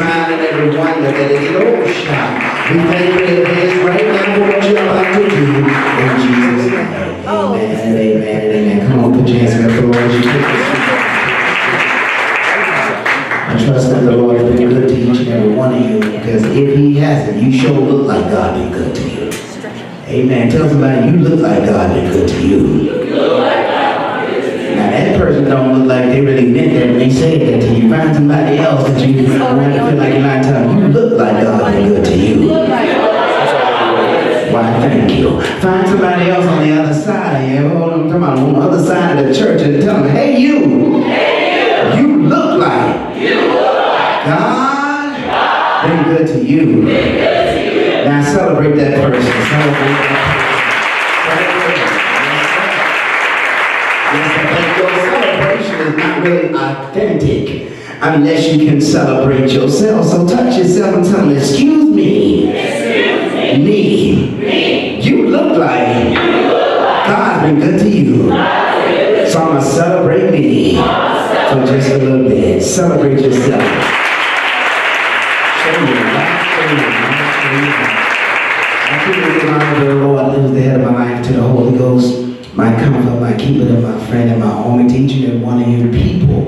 sign and every wonder that it is all shot. We thank you in advance right now for what you're about to do in Jesus' name. Amen and amen and amen. Come on, put your hands together for the Lord as you take this seat. I trust that the Lord has been good to each and every one of you, because if He hasn't, you sure look like God been good to you. Amen. Tell somebody you look like God been good to you. Now that person don't look like they really meant that when they said that to you. Find somebody else that you feel like you're not telling. You look like God been good to you. Why, thank you. Find somebody else on the other side. Yeah, I'm talking about on the other side of the church and tell them, hey you, you look like God been good to you. Now celebrate that person. Celebrate that person. Yes, but your celebration is not really authentic unless you can celebrate yourself. So touch yourself and tell them, excuse me. Me. You look like God's been good to you. So I'm going to celebrate me for just a little bit. Celebrate yourself. Show your life. I feel the honor of the Lord lives the head of my life to the Holy Ghost, my comfort, my keeper, my friend, and my only teacher, and one of you people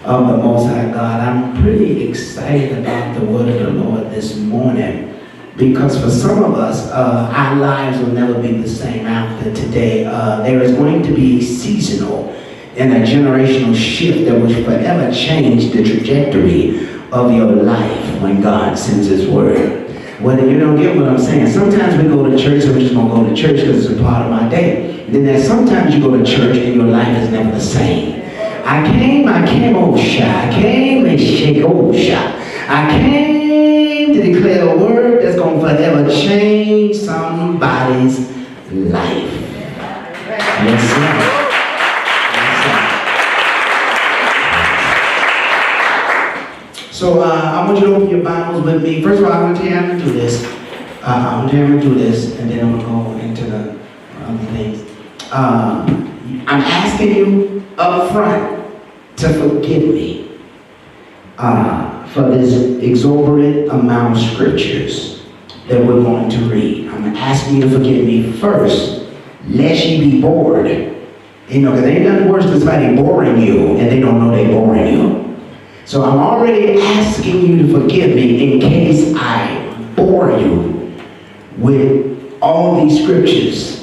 of the Most High God. I'm pretty excited about the word of the Lord this morning. Because for some of us, our lives will never be the same after today. There is going to be a seasonal and a generational shift that will forever change the trajectory of your life when God sends His word. Whether you don't get what I'm saying, sometimes we go to church and we're just going to go to church because it's a part of my day. And then there's sometimes you go to church and your life is never the same. I came, C.O.G.I.C. I came and C.O.G.I.C. I came to declare a word that's going to forever change somebody's life. Yes, sir. So I want you to open your Bibles with me. First of all, I want to tell you how to do this. I'm going to do this, and then I'm going to go into the other things. I'm asking you up front to forgive me for this exorbitant amount of scriptures that we're going to read. I'm asking you to forgive me first, lest you be bored. You know, because there ain't nothing worse than somebody boring you, and they don't know they're boring you. So I'm already asking you to forgive me in case I bore you with all these scriptures.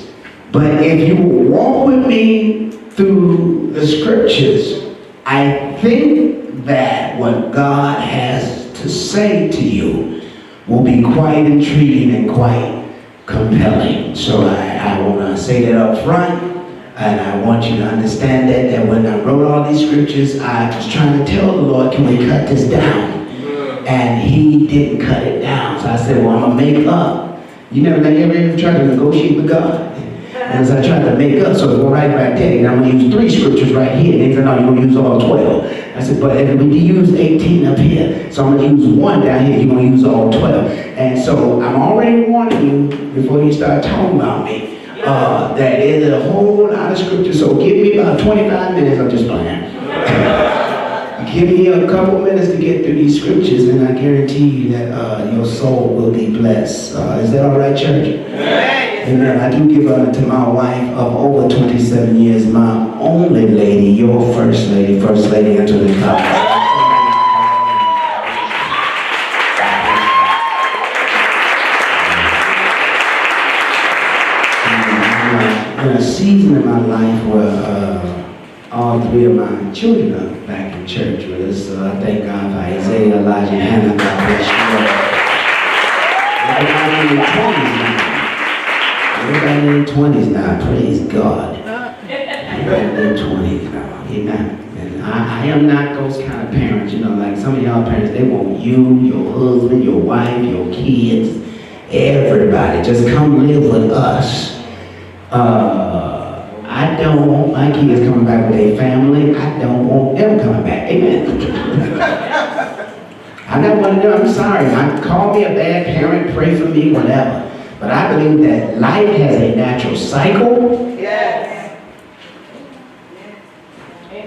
But if you will walk with me through the scriptures, I think that what God has to say to you will be quite intriguing and quite compelling. So I want to say that up front. And I want you to understand that when I wrote all these scriptures, I was trying to tell the Lord, can we cut this down? And He didn't cut it down. So I said, well, I'm going to make up. You ever tried to negotiate with God? And so I tried to make up, so it's all right there. And I'm going to use 3 scriptures right here. And they said, no, you're going to use all 12. I said, but if we use 18 up here, so I'm going to use 1 down here, you're going to use all 12. And so I'm already warning you before you start talking about me. That there's a whole lot of scripture, so give me about 25 minutes, I'm just playing. Give me a couple minutes to get through these scriptures, and I guarantee you that your soul will be blessed. Is that all right, church? Amen. I do give honor to my wife of over 27 years, my only lady, your first lady until the top. In a season in my life where all 3 of my children are back in church with us, so I thank God for Isaiah, Elijah, and Hannah. God bless you. Everybody in their 20s now, praise God. Everybody in their 20s now, amen. And I am not those kind of parents, like some of y'all parents, they want you, your husband, your wife, your kids, everybody, just come live with us. I don't want my kids coming back with their family. I don't want them coming back. Amen. I'm not one of them. I'm sorry. Call me a bad parent, pray for me, whatever. But I believe that life has a natural cycle. Yes.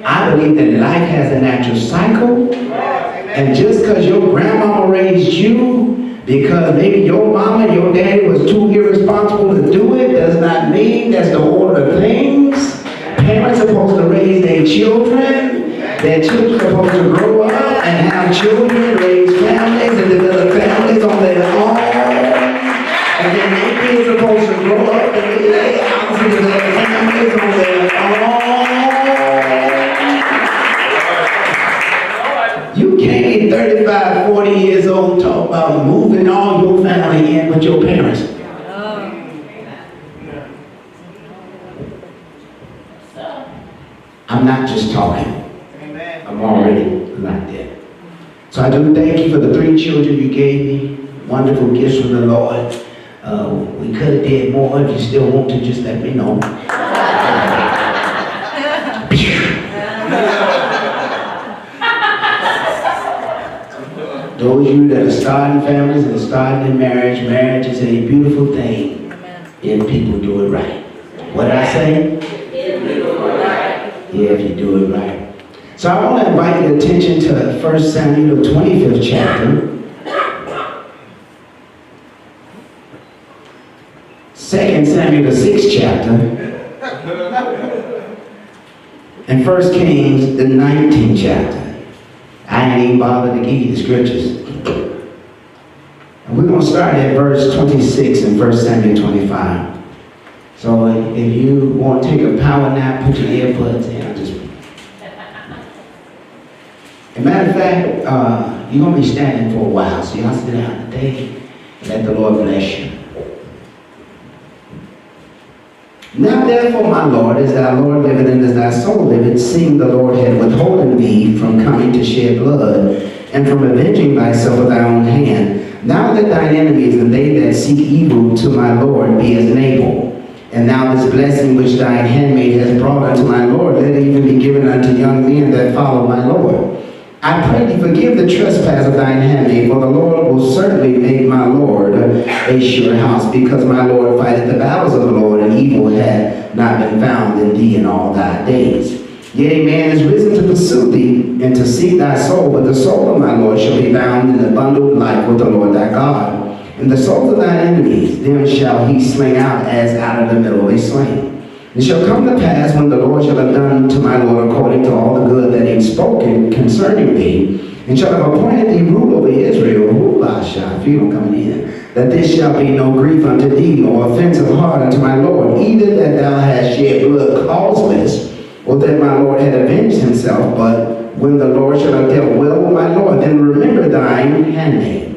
I believe that life has a natural cycle. Yes. And just because your grandmama raised you, because maybe your mama and your daddy was too irresponsible to do it, does not mean that's the order of things. Parents are supposed to raise their children. Their children are supposed to grow up and have children, raise families, and develop families on their own. And then their kids are supposed to grow up and live their house and develop families on their own. You can't be 35, 40 years old talk about moving all your family in with your parents. I'm not just talking. I'm already like that. So I do thank you for the 3 children you gave me. Wonderful gifts from the Lord. We could have did more. If you still want to, just let me know. Those of you that are starting families and starting in marriage, marriage is a beautiful thing if people do it right. What did I say? If you do it right. Yeah, if you do it right. So I want to invite your attention to 1 Samuel, the 25th chapter. 2 Samuel, the 6th chapter. And 1 Kings, the 19th chapter. I ain't even bothered to give you the scriptures. And we're going to start at verse 26 in 1 Samuel 25. So if you want to take a power nap, put your earbuds in. As a matter of fact, you're going to be standing for a while, so y'all sit down today and let the Lord bless you. Now therefore, my Lord, as thy Lord liveth and as thy soul liveth, seeing the Lord had withholden thee from coming to shed blood, and from avenging thyself with thy own hand, now let thine enemies and they that seek evil to my Lord be as Nabal. And now this blessing which thine handmaid has brought unto my Lord, let it even be given unto young men that follow my Lord. I pray thee forgive the trespass of thine handmaid, for the Lord will certainly make my Lord a sure house, because my Lord fighteth the battles of the Lord, and evil hath not been found in thee in all thy days. Yet a man is risen to pursue thee, and to seek thy soul, but the soul of my Lord shall be bound in the bundle of life with the Lord thy God. And the souls of thine enemies, them shall he sling out as out of the middle of a sling. It shall come to pass, when the Lord shall have done to my Lord according to all the good that he has spoken concerning thee, and shall have appointed thee rule over Israel, that this shall be no grief unto thee, nor offense of heart unto my Lord, either that thou hast shed blood causeless, or that my Lord had avenged himself. But when the Lord shall have dealt well with my Lord, then remember thine handmaid.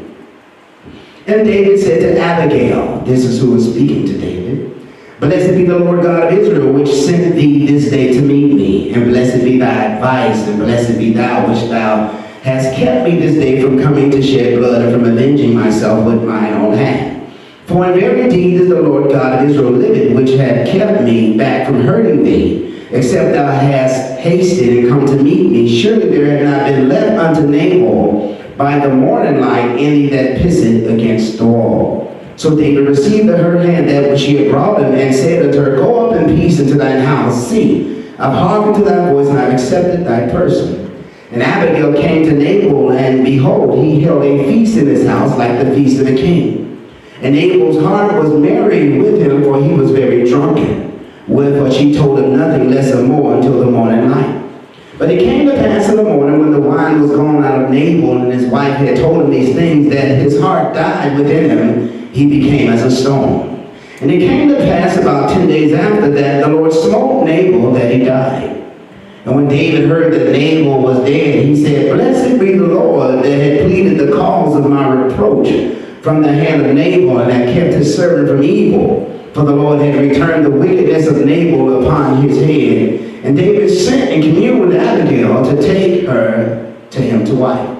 And David said to Abigail, this is who was speaking to David, blessed be the Lord God of Israel, which sent thee this day to meet me. And blessed be thy advice, and blessed be thou, which thou hast kept me this day from coming to shed blood, and from avenging myself with mine own hand. For in very deed is the Lord God of Israel living, which had kept me back from hurting thee, except thou hast hasted and come to meet me. Surely there had not been left unto Nabal by the morning light any that pisseth against the wall. So David received at her hand that which she had brought him, and said unto her, go up in peace into thine house. See, I've hearkened to thy voice, and I've accepted thy person. And Abigail came to Nabal, and behold, he held a feast in his house, like the feast of a king. And Nabal's heart was merry with him, for he was very drunken. Wherefore she told him nothing less or more until the morning light. But it came to pass in the morning, when the wine was gone out of Nabal, and his wife had told him these things, that his heart died within him. He became as a stone. And it came to pass about 10 days after that, the Lord smote Nabal, that he died. And when David heard that Nabal was dead, he said, blessed be the Lord that had pleaded the cause of my reproach from the hand of Nabal, and had kept his servant from evil. For the Lord had returned the wickedness of Nabal upon his head. And David sent and communed with Abigail to take her to him to wife.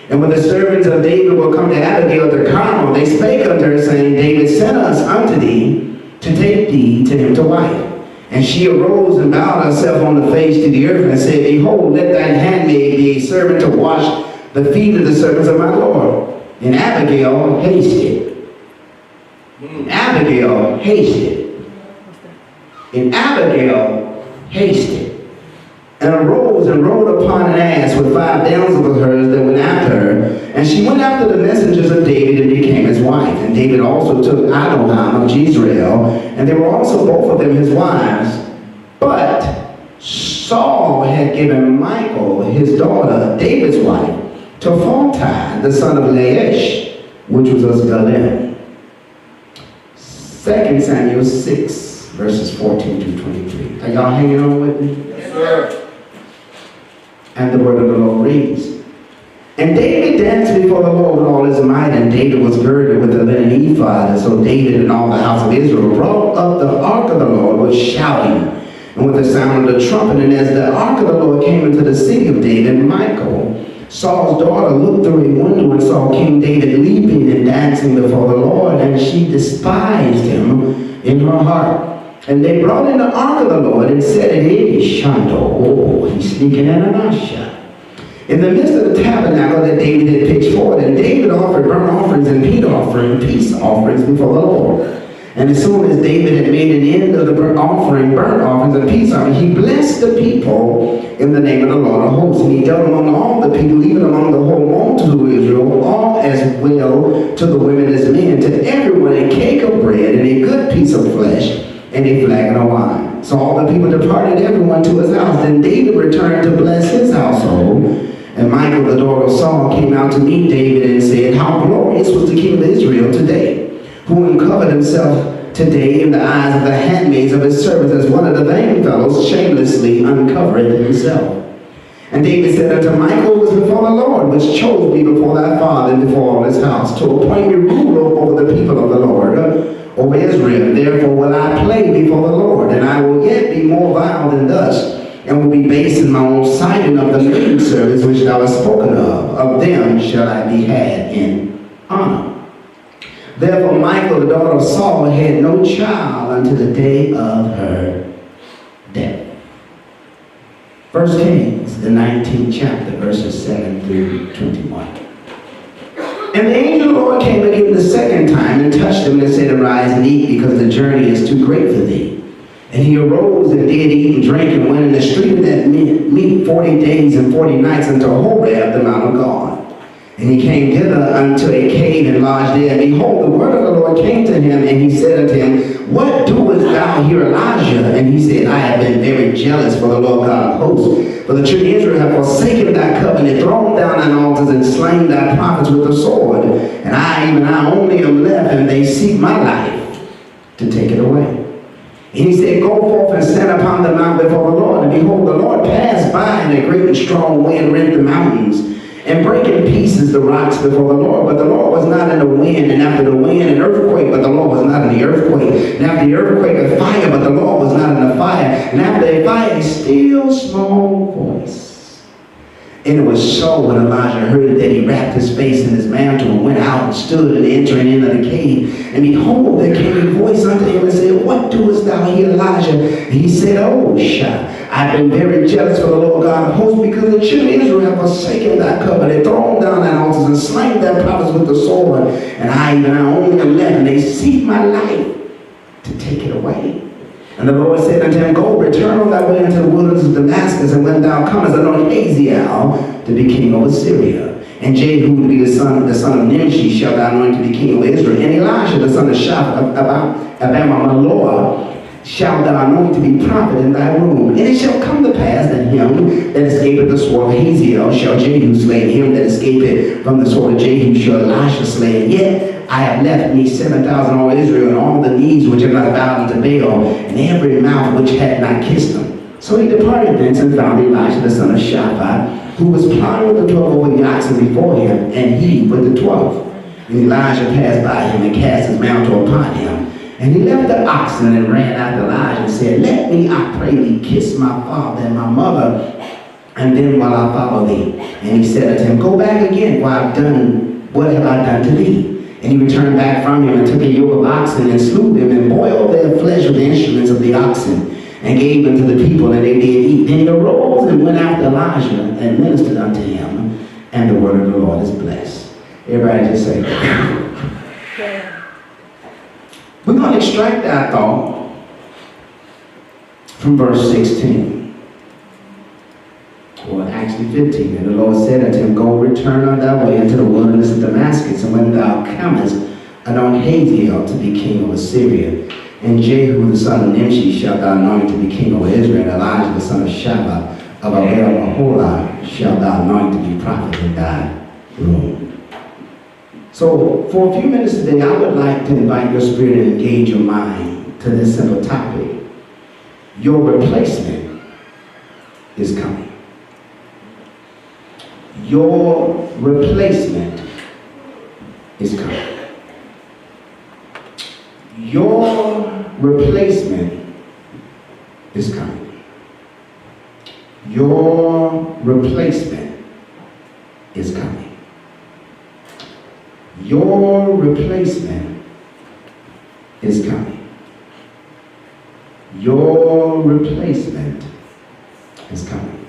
And when the servants of David were come to Abigail to Carmel, they spake unto her, saying, David sent us unto thee to take thee to him to wife. And she arose and bowed herself on the face to the earth, and said, behold, let thine handmaid be a servant to wash the feet of the servants of my Lord. And Abigail hasted. And Abigail hasted. And Abigail hasted. and arose and rode upon an ass with 5 damsels of hers that went after her. And she went after the messengers of David and became his wife. And David also took Adonam of Jezreel, and they were also both of them his wives. But Saul had given Michal, his daughter, David's wife, to Phalti, the son of Laish, which was of Galem. 2 Samuel 6, verses 14 to 23. Are y'all hanging on with me? Yes, sir. And the word of the Lord reads, And David danced before the Lord with all his might, and David was girded with a linen ephod. And so David and all the house of Israel brought up the ark of the Lord with shouting, and with the sound of the trumpet. And as the ark of the Lord came into the city of David, Michal, Saul's daughter, looked through a window and saw King David leaping and dancing before the Lord, and she despised him in her heart. And they brought in the ark of the Lord and set it in Shando. He's sneaking in an Asha. In the midst of the tabernacle that David had pitched forward, and David offered burnt offerings and peace offerings before the Lord. And as soon as David had made an end of the burnt offerings and peace offerings, he blessed the people in the name of the Lord of hosts. And he dealt among all the people, even among the whole multitude of Israel, all as well to the women as men, to everyone a cake of bread and a good piece of flesh, and a flagon of wine. So all the people departed, everyone to his house. Then David returned to bless his household. And Michal, the daughter of Saul, came out to meet David and said, How glorious was the king of Israel today, who uncovered himself today in the eyes of the handmaids of his servants, as one of the vain fellows shamelessly uncovered himself. And David said unto Michal, who was before the Lord, which chose me before thy father and before all his house, to appoint me ruler over the people of the Lord, over Israel. Therefore will I play before the Lord, and I will yet be more vile than thus, and will be base in my own sight, and of the maiden service which thou hast spoken of them shall I be had in honor. Therefore Michal, the daughter of Saul, had no child unto the day of her death. 1 Kings, the 19th chapter, verses 7 through 21. And the angel of the Lord came again the second time and touched him and said, Arise and eat, because the journey is too great for thee. And he arose and did eat and drink, and went in the street of that meat 40 days and 40 nights unto Horeb, the mount of God. And he came thither unto a cave and lodged there. And behold, the word of the Lord came to him, and he said unto him, What doest thou here, Elijah? And he said, I have been very jealous for the Lord God of hosts. For the children of Israel have forsaken thy covenant, thrown down thine altars, and slain thy prophets with the sword. And I, even I only, am left, and they seek my life to take it away. And he said, Go forth and stand upon the mount before the Lord. And behold, the Lord passed by, and a great and strong wind rent the mountains, and brake in pieces the rocks before the Lord. But the Lord was not in the wind, and after the wind an earthquake, but the Lord was not in the earthquake. And after the earthquake a fire, but the Lord was not in the fire. And after a fire a still small voice. And it was so, when Elijah heard that, he wrapped his face in his mantle and went out and stood and entering into the cave. And behold, there came a voice unto him and said, What doest thou here, Elijah? And he said, Oh, I've been very jealous for the Lord God of hosts, because the children of Israel have forsaken thy covenant, thrown down thy altars, and slain thy prophets with the sword. And I, even I only am left, and they seek my life to take it away. And the Lord said unto him, Go, return on thy way into the wilderness of Damascus, and when thou comest, anoint Hazael to be king over Syria. And Jehu to be the son of Nimshi shall thou anoint to be king over Israel. And Elisha the son of Shaphat of Abamaloah shalt thou anoint to be prophet in thy room. And it shall come to pass that him that escapeth the sword of Hazael shall Jehu slay, and him that escapeth from the sword of Jehu shall Elisha slay. And yet I have left me 7,000 all Israel, and all the knees which have not bowed unto Baal, and every mouth which had not kissed them. So he departed thence and found Elisha the son of Shaphat, who was plowing with the 12 over the oxen before him, and he with the 12. And Elijah passed by him and cast his mantle upon him. And he left the oxen and ran after Elijah and said, Let me, I pray thee, kiss my father and my mother, and then while I follow thee. And he said unto him, Go back again, for what have I done to thee? And he returned back from him and took a yoke of oxen and slew them and boiled their flesh with the instruments of the oxen and gave them to the people, and they did eat. Then he arose and went after Elijah and ministered unto him, and the word of the Lord is blessed. Everybody just say, We're going to extract that thought from verse 16. or actually 15. And the Lord said unto him, Go, return on thy way into the wilderness of Damascus, and when thou comest, anoint Hazael to be king of Assyria. And Jehu the son of Nimshi shalt thou anoint to be king over Israel, and Elijah the son of Shaphat of Abel-Maholah shalt thou anoint to be prophet in thy room. So, for a few minutes today, I would like to invite your spirit and engage your mind to this simple topic. Your replacement is coming. Your replacement is coming. Your replacement is coming. Your replacement is coming. Your replacement is coming. Your replacement is coming.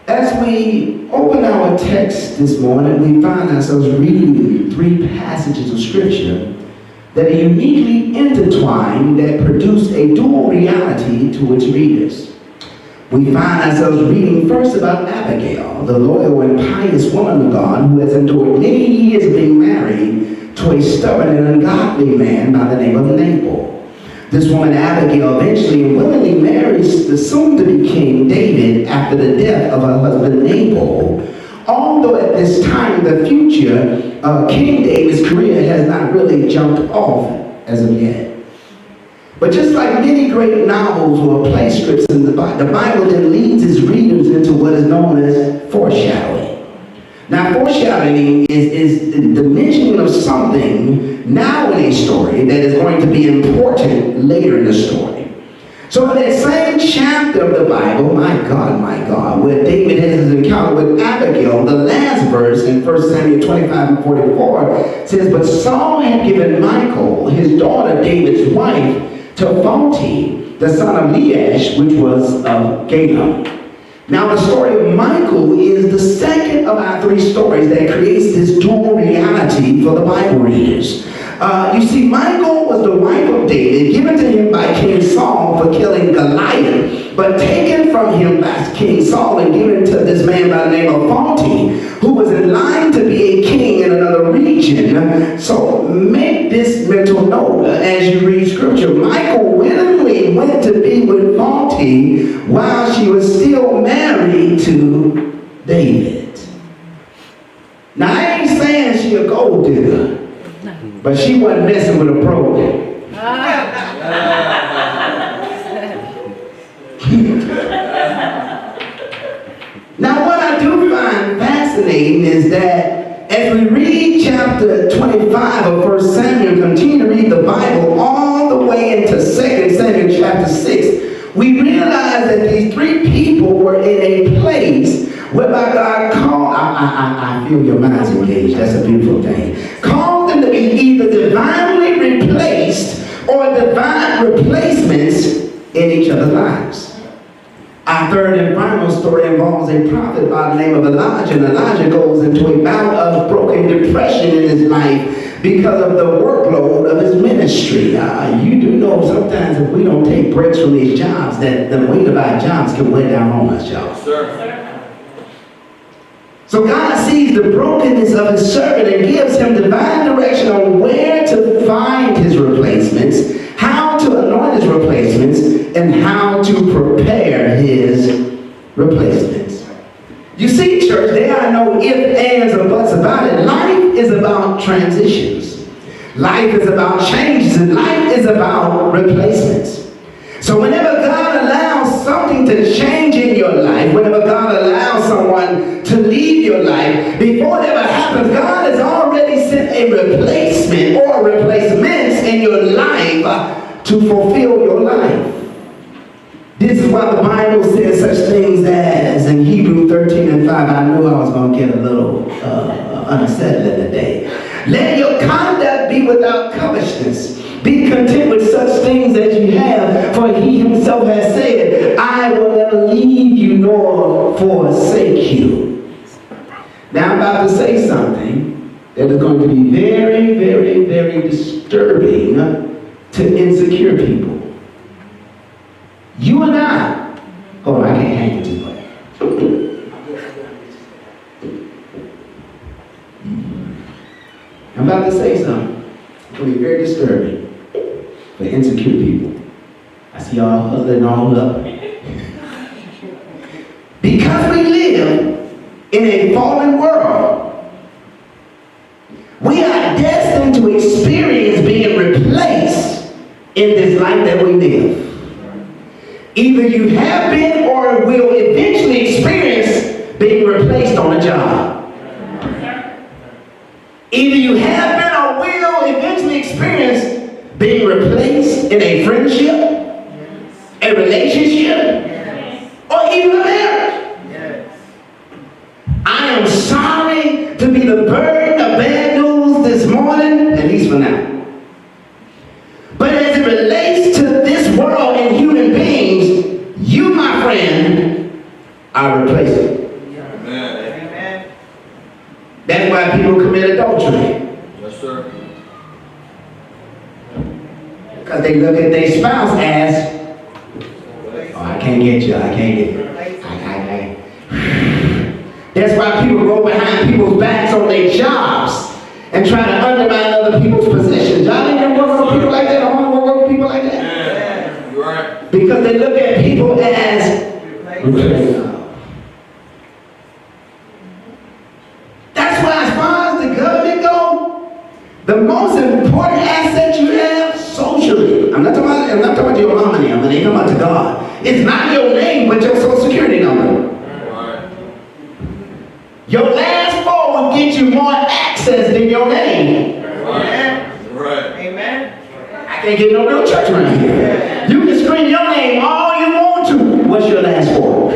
As we open our text this morning, we find ourselves reading three passages of Scripture that are uniquely intertwined, that produce a dual reality to its readers. We find ourselves reading first about Abigail, the loyal and pious woman of God who has endured many years of being married to a stubborn and ungodly man by the name of Nabal. This woman Abigail eventually and willingly marries the soon-to-be king David after the death of her husband Nabal, although at this time the future King David's career has not really jumped off as of yet. But just like many great novels or play scripts in the Bible then leads its readers into what is known as foreshadowing. Now, foreshadowing is the mentioning of something now in a story that is going to be important later in the story. So in that same chapter of the Bible, my God, where David has his encounter with Abigail, the last verse in 1 Samuel 25 and 44 says, But Saul had given Michal, his daughter David's wife, to Phalti, the son of Leash, which was of Gabon. Now the story of Michal is the second of our three stories that creates this dual reality for the Bible readers. You see, Michal was the wife of David, given to him by King Saul for killing Goliath, but taken from him by King Saul and given to this man by the name of Phalti, who was in line to be a king in another region. So make this mental note as you read scripture. Michal willingly went to be with Phalti while she was still married to David. Now I ain't saying she a gold digger, but she wasn't messing with a pro. Now what I do find fascinating is that as we read chapter 25 of 1 Samuel, continue to read the Bible all the way into 2 Samuel chapter 6, we realize that these three people were in a place whereby God called, I feel your minds engaged, that's a beautiful thing, called them to be either divinely replaced or divine replacements in each other's lives. Our third and final story involves a prophet by the name of Elijah, and Elijah goes into a bout of broken depression in his life because of the workload of his ministry. You do know sometimes if we don't take breaks from these jobs, that the weight of our jobs can weigh down on us, y'all. Sir. So God sees the brokenness of his servant and gives him divine direction on where to find his replacements, how to anoint his replacements, and how to prepare his replacements. You see, church, there are no ifs, ands, or buts about it. Life is about transitions. Life is about changes, and life is about replacements. So whenever God allows something to change in your life, whenever God allows someone to leave your life, before it ever happens, God has already sent a replacement or replacements in your life to fulfill your life. This is why the Bible says such things as, in Hebrews 13 and 5, I knew I was going to get a little unsettling today. Let your conduct be without covetousness. Be content with such things as you have, for he himself has said, I will never leave you nor forsake you. Now I'm about to say something that is going to be very, very, very disturbing to insecure people. You and I, oh, I can't hang it too much. I'm about to say something. It's going to be very disturbing for insecure people. I see y'all huddling all up. Because we live in a fallen world, we are destined to experience being replaced in this life that we live. Either you have been or will eventually experience being replaced on a job. Either you have been or will eventually experience being replaced in a friendship, a relationship, or even a marriage. I am sorry to be the burden of bad news this morning, at least for now. But as it relates to this world and human beings, you, my friend, are replaceable. Amen. That's why people commit adultery. Yes, sir. Because they look at their spouse as, oh, I can't get you, I can't get you. That's why people go behind people's backs on their jobs and try to undermine other people's positions. Y'all ain't gonna work with people like that. I don't want to work with people like that. Yeah, you're right. Because they look at people as That's why, as far as the government go, the most important asset you have socially, I'm not talking about your mama name, I'm talking about to God. It's not your name, but your social security number. Your last four will get you more access than your name. Right. Amen. I can't get no real church around here. You can scream your name all you want to. What's your last four?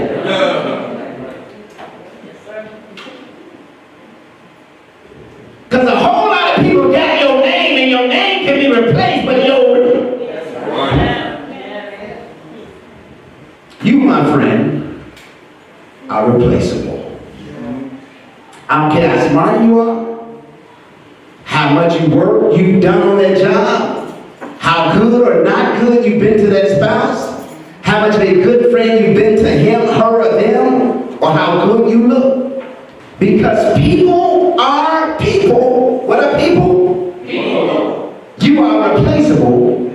Because a whole lot of people got your name, and your name can be replaced, but you, my friend, are replaceable. I don't care how smart you are, how much you work you've done on that job, how good or not good you've been to that spouse, how much of a good friend you've been to him, her, or them, or how good you look. Because people are people. What are people? People. You are replaceable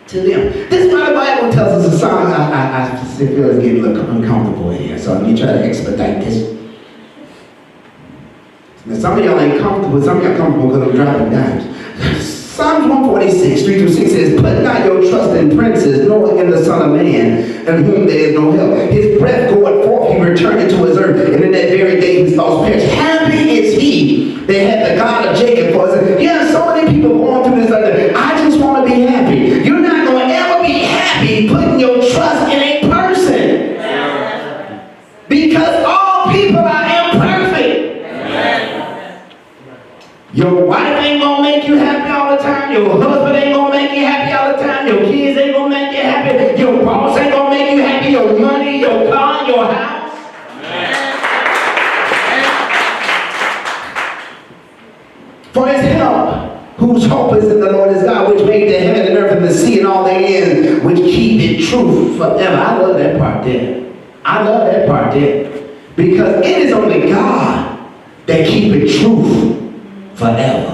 to them. This is why the Bible tells us a song. I feel it's getting a little uncomfortable in here, so let me try to expedite this. Now, some of y'all ain't comfortable, some of y'all comfortable because I'm dropping dimes. Psalms 146, 3-6 says, put not your trust in princes, nor in the Son of Man, in whom there is no help. His breath goeth forth, he returneth to his earth, and in that very day his thoughts perish. Happy is he that had the God of Jacob for us. Yeah, so many people going through this other. I just want to be happy. You're not going to ever be happy putting your trust in a person. Because all people are imperfect. Your wife ain't gonna make you happy all the time. Your husband ain't gonna make you happy all the time. Your kids ain't gonna make you happy. Your boss ain't gonna make you happy. Your money, your car, your house. For his help, whose hope is in the Lord is God, which made the heaven and earth and the sea and all therein, which keep it true forever. I love that part there. I love that part there. Because it is only God that keep it true forever.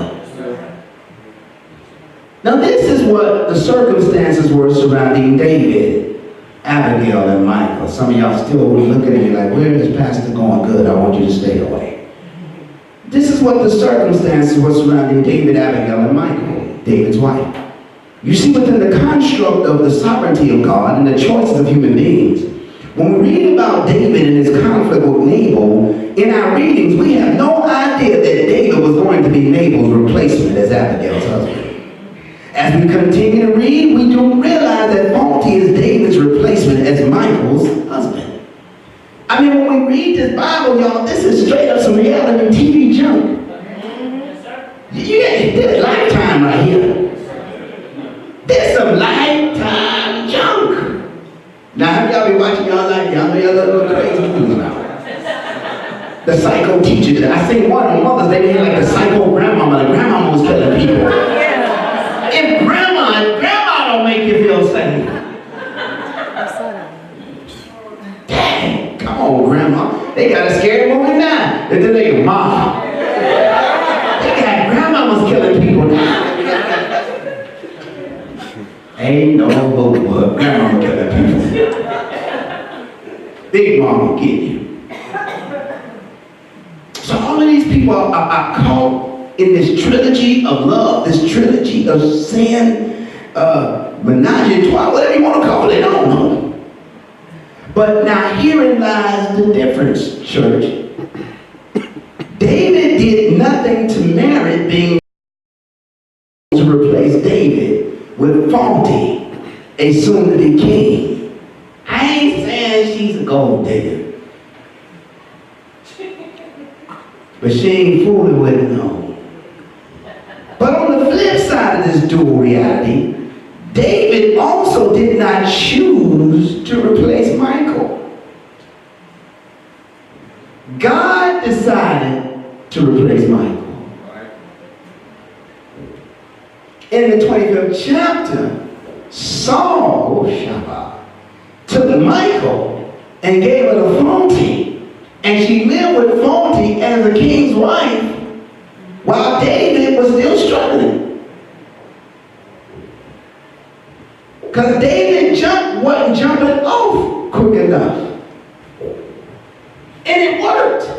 Now this is what the circumstances were surrounding David, Abigail, and Michael. Some of y'all still looking at me like, where is Pastor going? Good, I want you to stay away. This is what the circumstances were surrounding David, Abigail, and Michael, David's wife. You see, within the construct of the sovereignty of God and the choices of human beings, when we read about David and his conflict with Nabal, in our readings, we have no idea that David was going to be Nabal's replacement as Abigail's husband. As we continue to read, we do realize that faulty is David's replacement as Michael's husband. I mean, when we read this Bible, y'all, this is straight up some reality TV junk. Yeah, this is Lifetime right here. This is some Lifetime junk. Now, have y'all been watching y'all like y'all know y'all little crazy movies now? The psycho teacher. I seen one on Mother's Day, they had like the psycho grandmama. The grandmama was killing people. If grandma don't make you feel safe. Dang, come on, grandma. They got a scary movie now. And then they go, Mom. They got grandma Ain't no hope what grandma telling people. Big mama get you. So all of these people are caught in this trilogy of love, this trilogy of sin, menage a trois, whatever you want to call it, I don't know. But now herein lies the difference, church. David did nothing to merit being to replace David with faulty, a soon-to-be king. I ain't saying she's a gold digger. But she ain't fooling with it, no. But on the flip side of this dual reality, David also did not choose to replace Michael. God decided to replace Michael. In the 25th chapter, Saul took Michael and gave her to Fonte. And she lived with Fonte as a king's wife while David was still struggling. Because David wasn't jumping off quick enough. And it worked.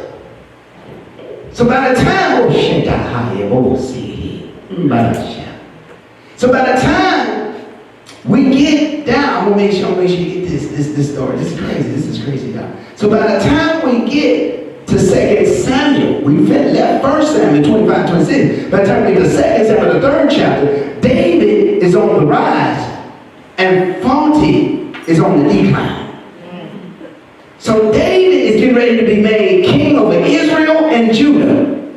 So by the time, we get down, I'm gonna make sure you get this story. This is crazy, y'all. So by the time we get to 2 Samuel, we left 1 Samuel 25, 26. By the time we get to 2 Samuel, the 3rd chapter, David is on the rise and Fonte is on the decline. So David is getting ready to be made king over Israel and Judah.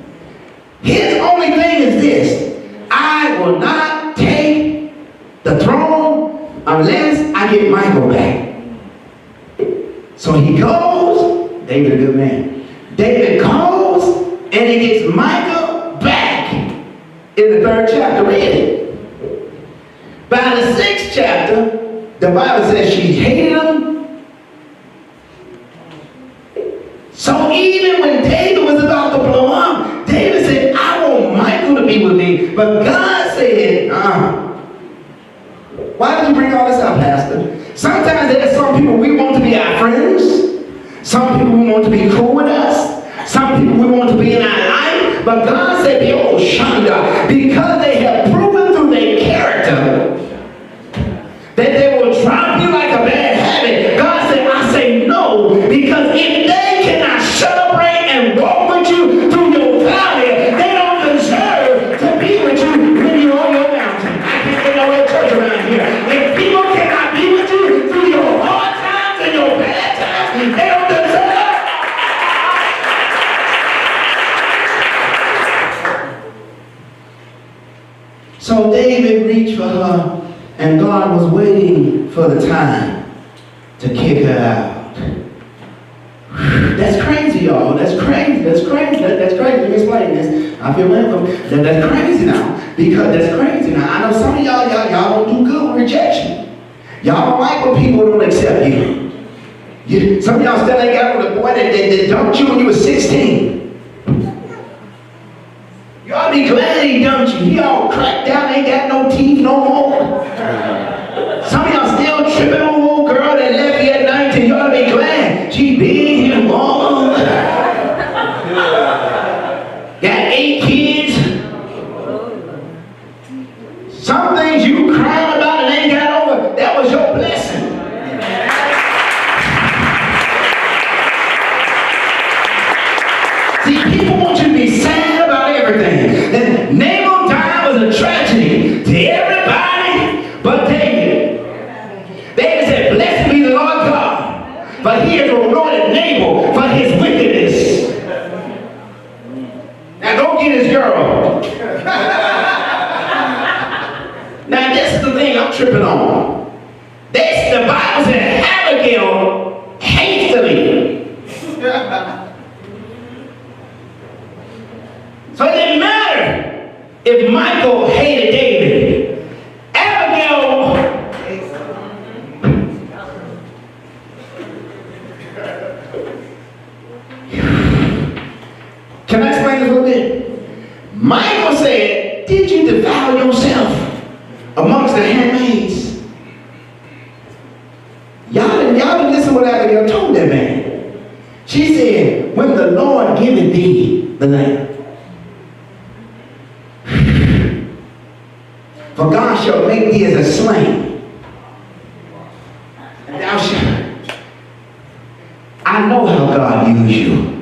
His only thing is this: I will not take the throne unless I get Michael back. So he goes, David a good man. David goes and he gets Michael back in the 3rd chapter. Read it. By the 6th chapter, the Bible says she hated him. So even when David was about to blow up, David said, I want Michael to be with me. But God said, why did you bring all this up, Pastor? Sometimes there's some people we want to be our friends. Some people we want to be cool with us. Some people we want to be in our life. But God said, oh, Shonda, because they have proven through their character that they will drop you like a bad habit. God said, I say no, because if they cannot celebrate and walk with you through your valley, they don't deserve to be with you when you're on your mountain. I can't get no way church around here. If people cannot be with you through your hard times and your bad times, they don't deserve. So David reached for her, and God was waiting for the time to kick her out. That's crazy, y'all. That's crazy. That's crazy. That's crazy. Let me explain this. I feel welcome. That's crazy now. Because that's crazy now. I know some of y'all don't do good with rejection. Y'all don't like when people don't accept you. Some of y'all still ain't got with a boy that dumped you when you were 16. You ought to be glad he dumped you. He all cracked down, ain't got no teeth no more. Some of y'all still tripping on a little girl that left you at 19. You ought to be glad. She big and long. Got 8 kids. Some things you crying about and ain't got over, that was your blessing. See, people want you to be sad about everything. And Nabal dying was a tragedy to everybody but David. David said, blessed be the Lord God, for he has rewarded Nabal for his wickedness. Now go get his girl. Now this is the thing I'm tripping on. The Bible said Abigail hastily. So it didn't matter if Michael hated David. Abigail. Can I explain this a little bit? Michael said, did you defile yourself amongst the handmaids? when the Lord giveth thee the land. For God shall make thee as a slain, and thou shalt. I know how God used you.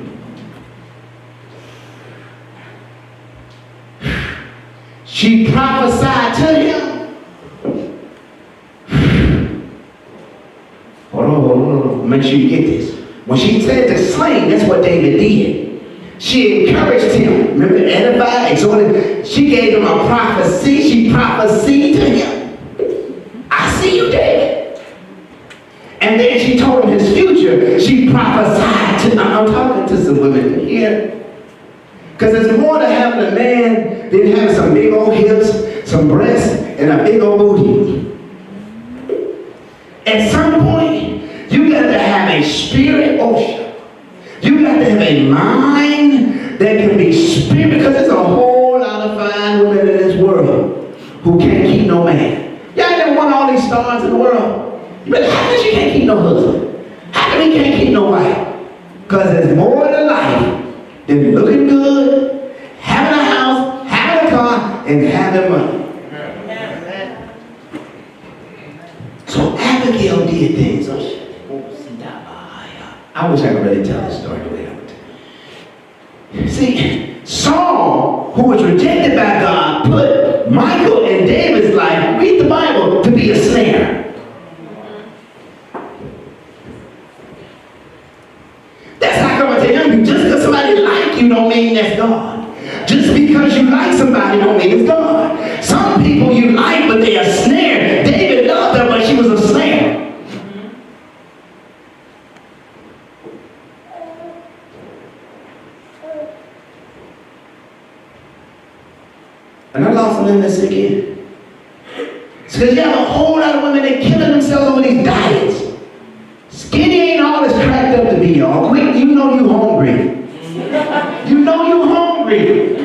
She prophesied to him. Hold on. Make sure you get this. When she said to slain, that's what David did. She encouraged him. Remember, edified, exhorted. She gave him a prophecy. She prophesied to him. I see you, David. And then she told him his future. She prophesied to him. I'm talking to some women here. Because there's more to having a man than having some big old hips, some breasts, and a big old booty. At some point, you got to have a spirit ocean. You got to have a mind that can be spirit, because there's a whole lot of fine women in this world who can't keep no man. Y'all never won all these stars in the world. But how come she can't keep no husband? How come he can't keep no wife? Because there's more to life than looking good, having a house, having a car, and having money. So Abigail did things. I wish I could really tell this story the way I would tell it. See, Saul, who was rejected by God, put Michael in David's life, read the Bible, to be a snare. That's how come I tell you, just because somebody like you don't mean that's God. Just because you like somebody don't mean it's God. Some people you like, but they are a snare. David loved her, but she was a snare. And I lost them in this again. It's because you have a whole lot of women that killing themselves over these diets. Skinny ain't all it's cracked up to be, y'all. Quick, you know you hungry. You know you hungry.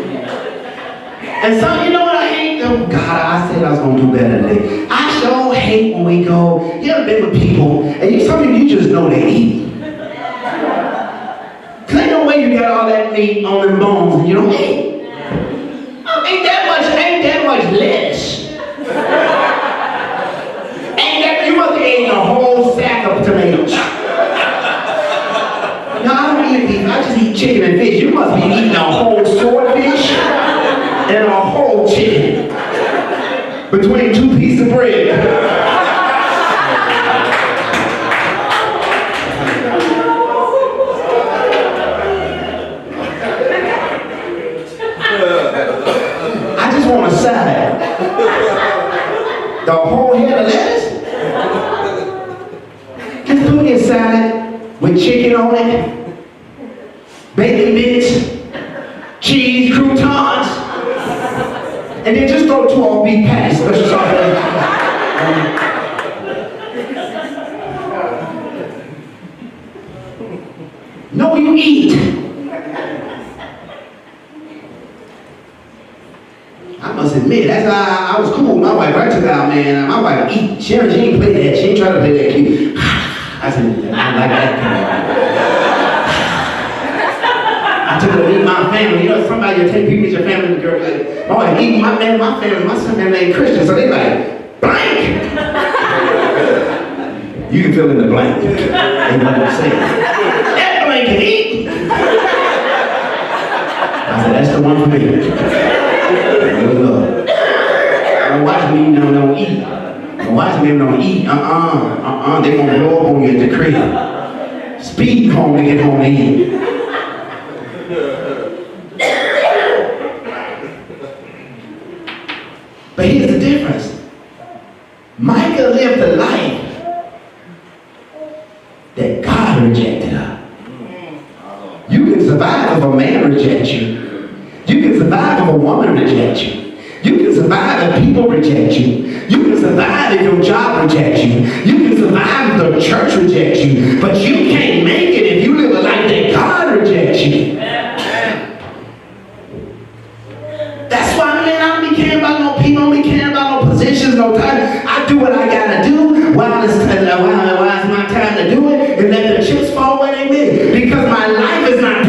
And some, you know what I hate? Oh God, I said I was gonna do better today. I sure hate when we go, you ever been with people, and some people you just know they eat. Cause ain't no way you got all that meat on them bones and you don't eat. Ain't that much lettuce. You must have eaten a whole sack of tomatoes. No, I don't eat beef. I just eat chicken and fish. You must be eating a whole swordfish and a whole chicken between 2 pieces of bread. I just want a salad. The whole head of lettuce? Just do me a salad with chicken on it, bacon bits, cheese, croutons, and then just go to all beef patty special sauce. No, you eat. I must admit, that's how I was cool with my wife. I took out, man. My wife eat. She ain't play that. She ain't try to play that cute. I said, I like that. I took her to meet my family. You know, somebody will take people with your family, the girl like, my wife eating my man, my family. My son family ain't Christian, so they like, blank. You can fill in the blank. Ain't nothing to say. That blank can eat. I said, that's the one for me. My wife and me don't eat. My wife and them don't eat. They gonna blow up on you at the crib. Speed home to get home to eat. But here's the difference. Micah lived a life that God rejected her. You can survive if a man rejects you. You can survive if a woman rejects you. You can survive if people reject you. You can survive if your job rejects you. You can survive if the church rejects you. But you can't make it if you live a life that God rejects you. That's why, man, I don't be caring about no people. I don't be caring about no positions, no time. I do what I gotta do while it's my time to do it, and let the chips fall where they may. Because my life is not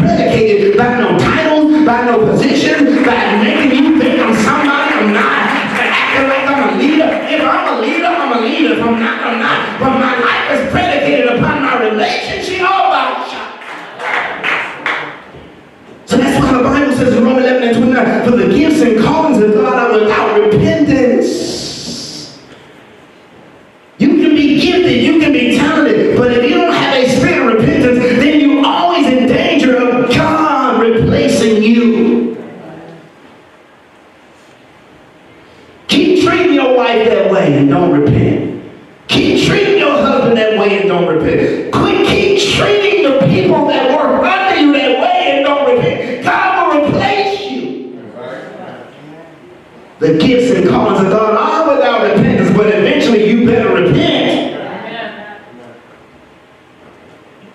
gifts and callings of God are without repentance. You can be gifted, you can be talented, but if you don't have a spirit of repentance, then you're always in danger of God replacing you. Keep treating your wife that way and don't repent. Keep treating your husband that way and don't repent. Keep treating the people that work under you that way and don't repent. God will replace you. The gifts and callings of God are without repentance, but eventually you better repent.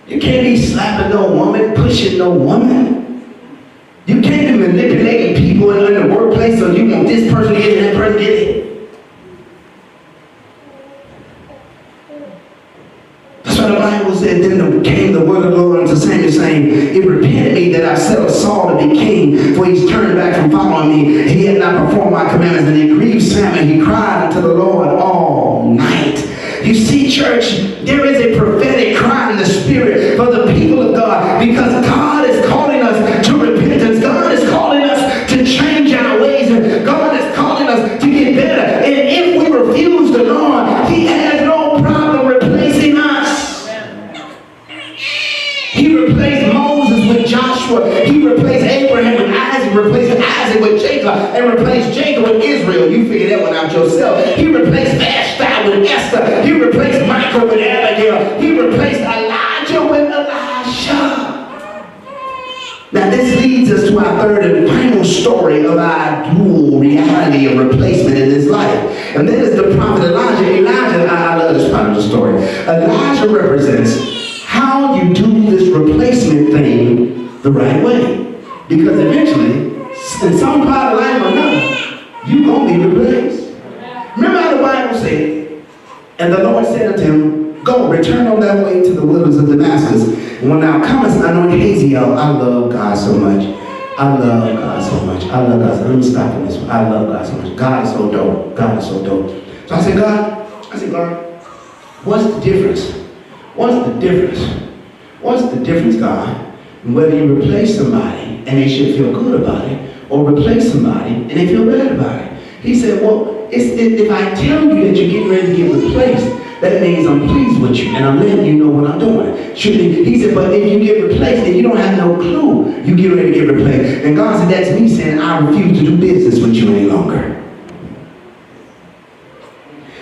You can't be slapping no woman, pushing no woman. You can't be manipulating people in the workplace so you want this person to get it and that person to get it. That's what the Bible said. Then came the word of the Lord unto Samuel, saying, it repented me that I settled Saul to be king, for he's turned back from following me. He had not performed my commandments, and it grieved Samuel. He cried unto the Lord all night. You see, church, there is a prophetic cry in the spirit for the people of God, because God is calling us to repentance. God is calling us to change our ways. God is calling us to get better. And if we refuse the Lord, He has no problem replacing us. He replaced Moses with Joshua. He replaced Abraham with Isaac, replaced Isaac with Jacob, and replaced Jacob with Israel. You figure that one out yourself. He replaced Vashti with Esther. He replaced Michael with Abigail. He replaced Elijah with Elisha. Now this leads us to our third and final story of our dual reality of replacement in this life. And that is the prophet Elijah. Elijah, I love this part of the story. Elijah represents how you do this replacement thing the right way. Because eventually, in some part of life or another, you're going to be replaced. Remember how the Bible said, and the Lord said unto him, go, return on that way to the wilderness of Damascus. And when thou comest, anoint Hazael. I love God so much. I love God so much. I love God so much. Let me stop on this one. I love God so much. God is so dope. God is so dope. So I said, God, what's the difference? What's the difference? What's the difference, God, whether you replace somebody and they should feel good about it, or replace somebody and they feel bad about it? He said, well, if I tell you that you're getting ready to get replaced, that means I'm pleased with you and I'm letting you know what I'm doing. He said, but if you get replaced and you don't have no clue you get ready to get replaced, and God said, that's me saying I refuse to do business with you any longer.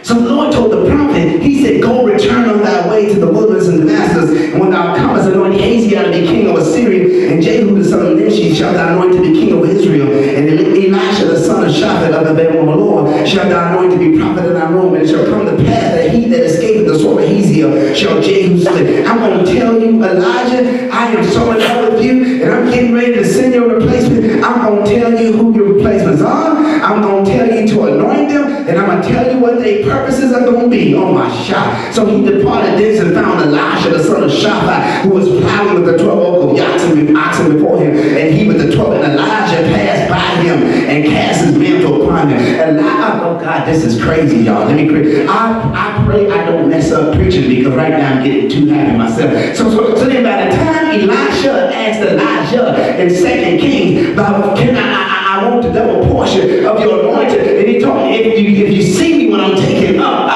So the Lord told the prophet, He said, go return on thy way to the wilderness of Damascus, and when thou comest, anoint Hazael to be king of Assyria, and Jehu the son of Nimshi shalt thou anoint to be king of Israel, and Elisha the son of Shaphat of the Lord shalt thou anoint to be prophet in thy room, and it shall come to pass that he that escapeth the sword of Hazael shall Jehu slay. I'm going to tell you, Elijah, I am so in love with you, and I'm getting ready to send your replacement. I'm going to tell you who your replacements are. I'm going to tell you to anoint them, and I'm going to tell you what their purposes are going to be. Oh my shot. So he departed thence and found Elisha the son of Shaphat, who was plowing with the 12 yoke of oxen before him, and he with the 12. And Elijah passed by him and cast his mantle upon him. Oh God, this is crazy, y'all. Let me pray. I pray I don't mess up preaching, because right now I'm getting too happy myself. So then by the time Elisha asked Elijah in 2 Kings, can I want the double portion of your anointing? And he told me, if you see me when I'm taking up,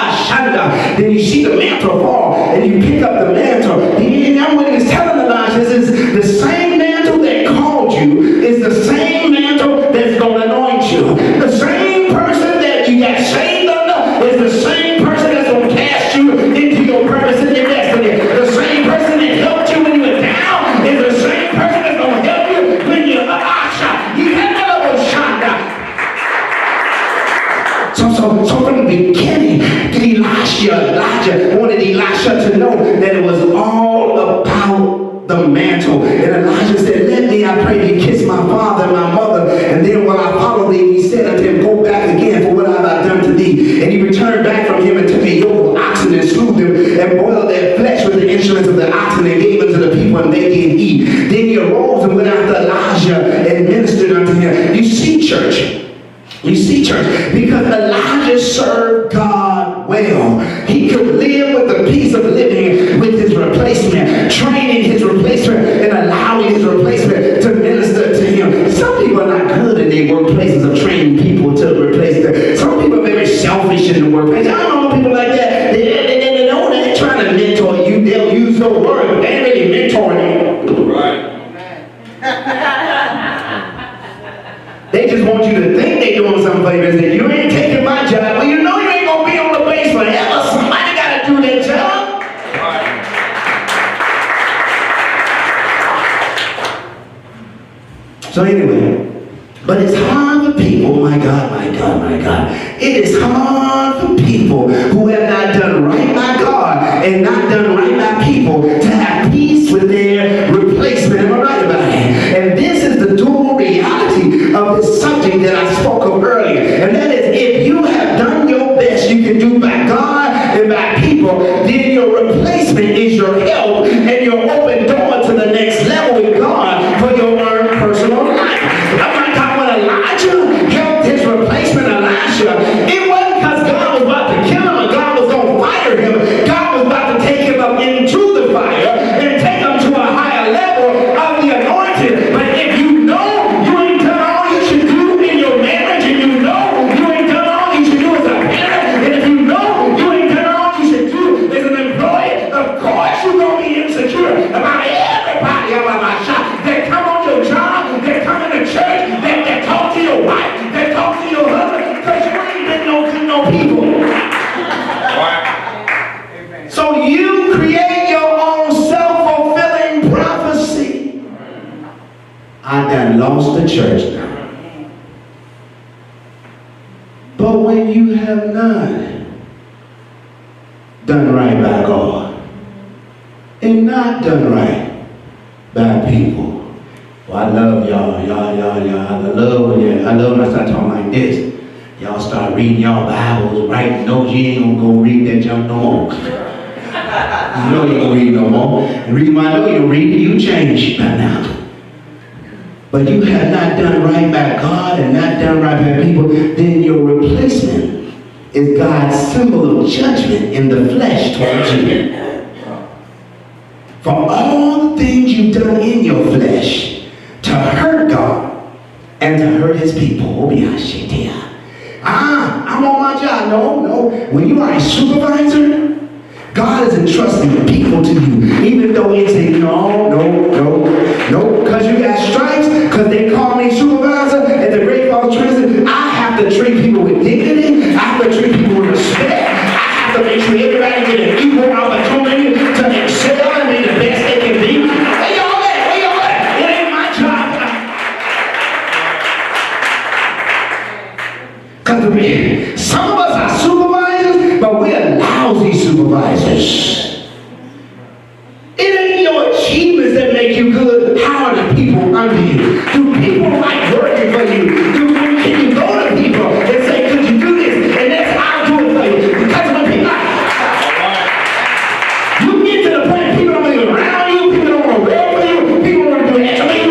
then you see the mantle fall, and you pick up the mantle. And what he's telling Elijah is the same mantle that called you is the same mantle that's going to anoint you. The same person that you got saved under is the same person that's going to cast you into your purpose and your destiny. The same person that helped you when you were down is the same person that's going to help you when you're So from the beginning, Elijah wanted Elisha to know that it was all about the mantle. And Elijah said, let me, I pray thee, kiss my father and my mother, and then will I follow thee. And he said unto him, go back again, for what have I done to thee? And he returned back from him and took a yoke of oxen and slew them, and boiled their flesh with the instruments of the oxen, and gave them to the people, and they did eat. Then he arose and went after Elijah and ministered unto him. You see, church, because Elijah served God well. He could live with the peace of living with his replacement, training his replacement and allowing his replacement to minister to him. Some people are not good in their workplaces of training people to replace them. Some people are very selfish in the workplace. I don't know people like that. They know they're trying to mentor you. They'll use your word, but they ain't really mentoring you. Right. They just want you to think they're doing something for you. They say, you ain't taking my job. Well, you know you ain't going to be on the base forever. Somebody got to do their job. Right. So anyway, but it's hard for people, my God, my God, my God. It is hard for people who have not done right by God and not done right by people to have peace with their replacement. Am I right about it? And this is the dual reality of this subject that I spoke of earlier. And that is, if you have done your best you can do by God and by people, then your replacement is your help and your open door to the next level with God for your own personal life. I'm not talking about Elijah helped his replacement Elisha. It wasn't because God was about to kill him or God was going to fire him. God was about to take him up into the fire and take him to a higher level of the anointing. But if you know you ain't done all you should do in your marriage, and you know you ain't done all you should do as a parent, and if you know you ain't done all you should do as an employee, of course you're going to be insecure about everybody about my shop. They come on your job, they come in the church, they talk to your wife, they talk to your husband, because you ain't been no people. Right. So you create your own self-fulfilling prophecy. I done lost the church now. But when you have not done right by God and not done right by people, well, I love y'all. I love when I start talking like this. Y'all start reading y'all Bibles, writing notes. You ain't gonna go read that junk no more. You know you ain't gonna read no more. And the reason why I know you don't read it, you change by now. But you have not done right by God and not done right by people, then your replacement is God's symbol of judgment in the flesh towards you. For all the things you've done in your flesh to hurt God and to hurt his people. I'm on my job. No. When you are a supervisor, God is entrusting people to you. Even though it's a no. Because you got stripes, because they call me supervisor at the Great Falls Prison. I have to treat people with dignity. I have to treat people with respect. I have to make sure everybody get an equal opportunity to excel and be the best they can be. Where y'all at? It ain't my job. Because some of us are supervisors, but we're lousy supervisors. It ain't your achievements that make you good. How are the people under you? Do people like working for you? Can you go to people and say, could you do this? And that's how I'll do it for you. Because when people you get to the point people don't want to be around you, people don't want to work for you, people want to do that to you.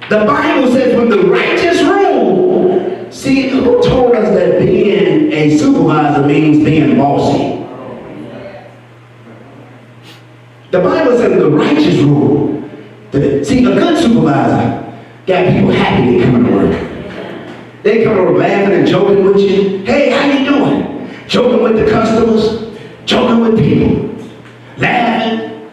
The Bible says when the righteous rule, see, who told us that being a supervisor means being bossy? The Bible says the righteous rule. See, a good supervisor got people happy they coming to work. They come over laughing and joking with you. Hey, how you doing? Joking with the customers, joking with people, laughing.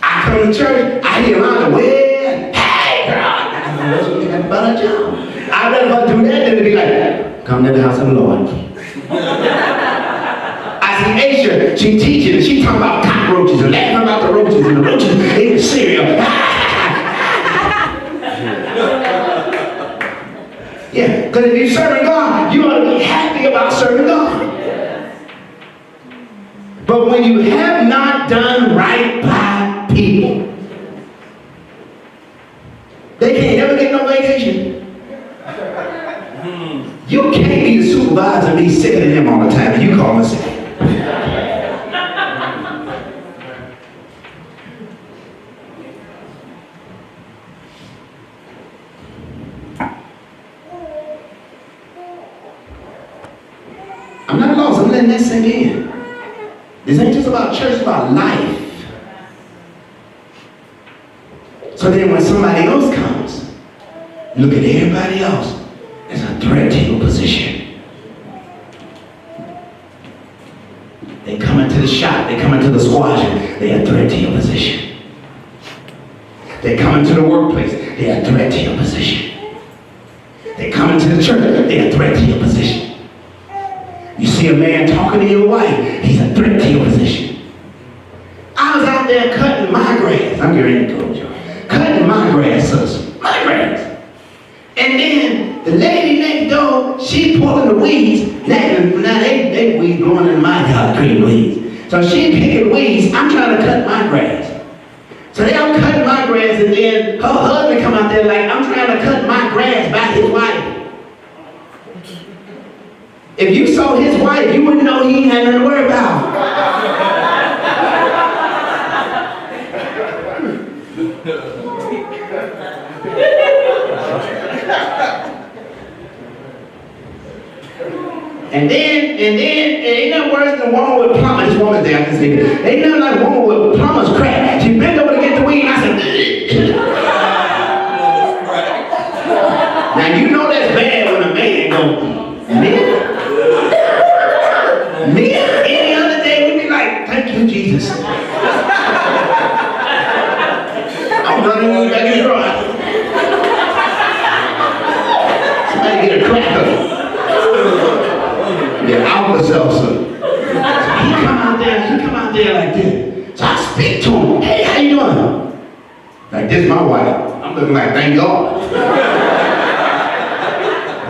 I come to church, I hear around the way, hey girl, I don't know what you think about a job. I'd rather do that than to be like, come to the house of the Lord. I see Aisha, she teaching and she talking about cockroaches and laughing about the roaches and the roaches in the cereal. Yeah, because if you're serving God, you ought to be happy about serving God. But when you have not done right by people, they can't ever get no vacation. You can't be the supervisor and be sicker than him all the time and you call him sick. I'm not lost, I'm letting that sink in. This ain't just about church, it's about life. So then when somebody else comes, look at everybody else as a threat to your position. They come into the shop, they come into the squadron, they are a threat to your position. They come into the workplace, they are a threat to your position. They come into the church, they are a threat to your position. You see a man talking to your wife, he's a threat to your position. I was out there cutting my grass. I'm getting ready to go, Joe. Cutting my grass, sis. My grass. And then the lady next door, she pulling the weeds. Now they weeds going in my yard, green weeds. So she picking weeds, I'm trying to cut my grass. So they all cutting my grass, and then her husband come out there like, I'm trying to cut my grass by his wife. If you saw his wife, you wouldn't know he had nothing to worry about. And then, ain't nothing worse than a woman with plumbers. This woman's there, I can see it. Ain't nothing like a woman with plumbers crack. She bent over to get the weed, and I said, now you know that's bad when a man goes, men, any other day we'd be like, thank you, Jesus. I'm running back in the garage. Somebody get a cracker. Yeah, Alka-Seltzer. So he come out there like this. So I speak to him. Hey, how you doing? Like, this my wife. I'm looking like, thank God.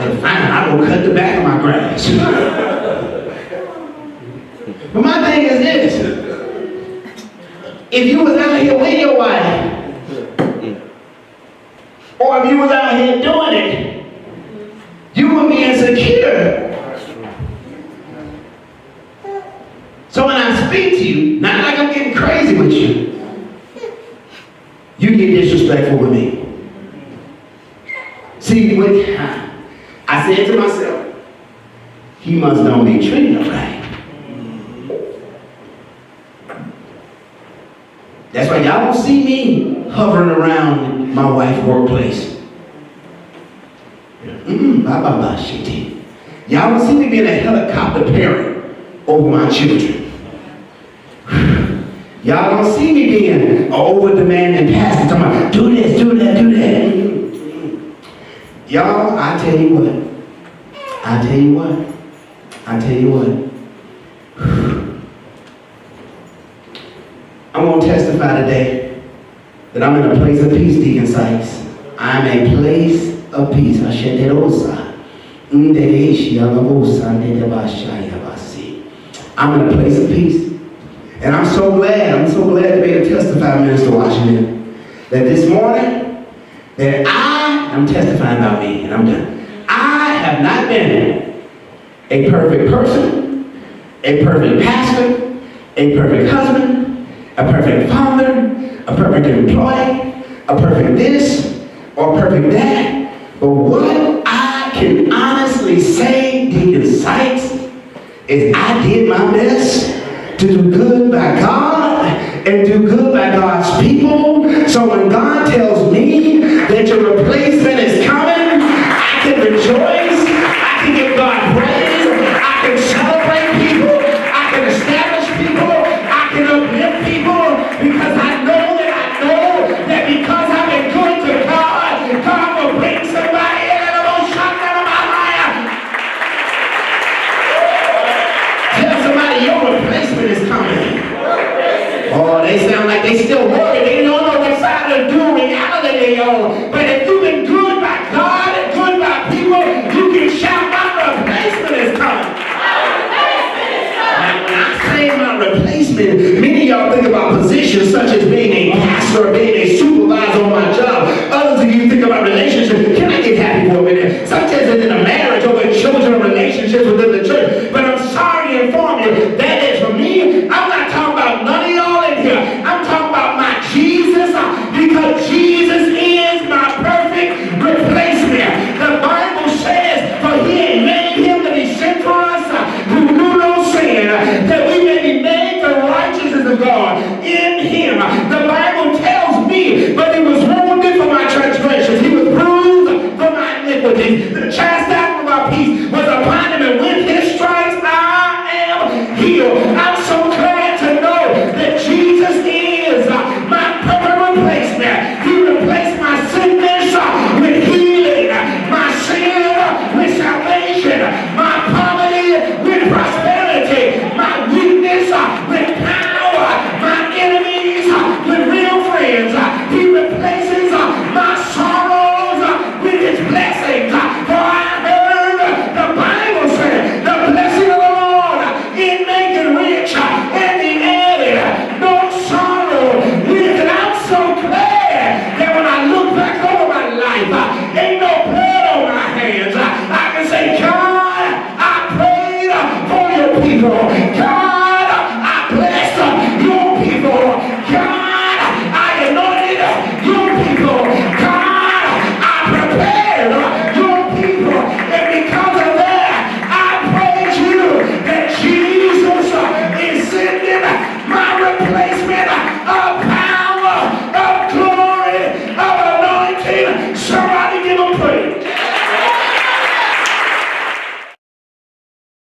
Then fine, I go cut the back of my grass. But my thing is this. If you was out here with your wife, or if you was out here doing it, you would be insecure. So when I speak to you, not like I'm getting crazy with you, you get disrespectful with me. See, I said to myself, he must don't be treating her right. That's why y'all don't see me hovering around my wife's workplace. Y'all don't see me being a helicopter parent over my children. Y'all don't see me being an over-demanding pastor talking about, do this, do that, do that. Y'all, I tell you what. I'm going to testify today that I'm in a place of peace, Deacon Sykes. I'm a place of peace. I'm in a place of peace. And I'm so glad to be able to testify, Minister Washington, that this morning, that I'm testifying about me, and I'm done. I have not been a perfect person, a perfect pastor, a perfect husband, a perfect father, a perfect employee, a perfect this, or perfect that. But what I can honestly say, Deacon Sykes, is I did my best to do good by God and do good by God's people. So when God tells me that your replacement is coming, I can rejoice, I can give God praise, I can celebrate people, I can establish people, I can uplift people, because I know that because I've been good to God, God will bring somebody in and will shut down my life. Tell somebody your replacement is coming. Oh, they sound like they still worried. They don't know what side of the new reality they on. But if you've been good by God and good by people, you can shout, my replacement is coming. Now, when I say my replacement, many of y'all think about positions such as being a pastor or being a supervisor on my job. Others of you think about relationships. Can I get happy for a minute? Sometimes it's in a marriage or in children or relationships within the church. But I'm sorry to inform you, that is for me. I'm not talking about none of y'all in here. I'm talking about my Jesus, because Jesus is my perfect replacement. The Bible says, for he ain't made him that he sent for us, who knew no sin, that we may be made the righteousness of God in him. The Bible tells me, but it was man.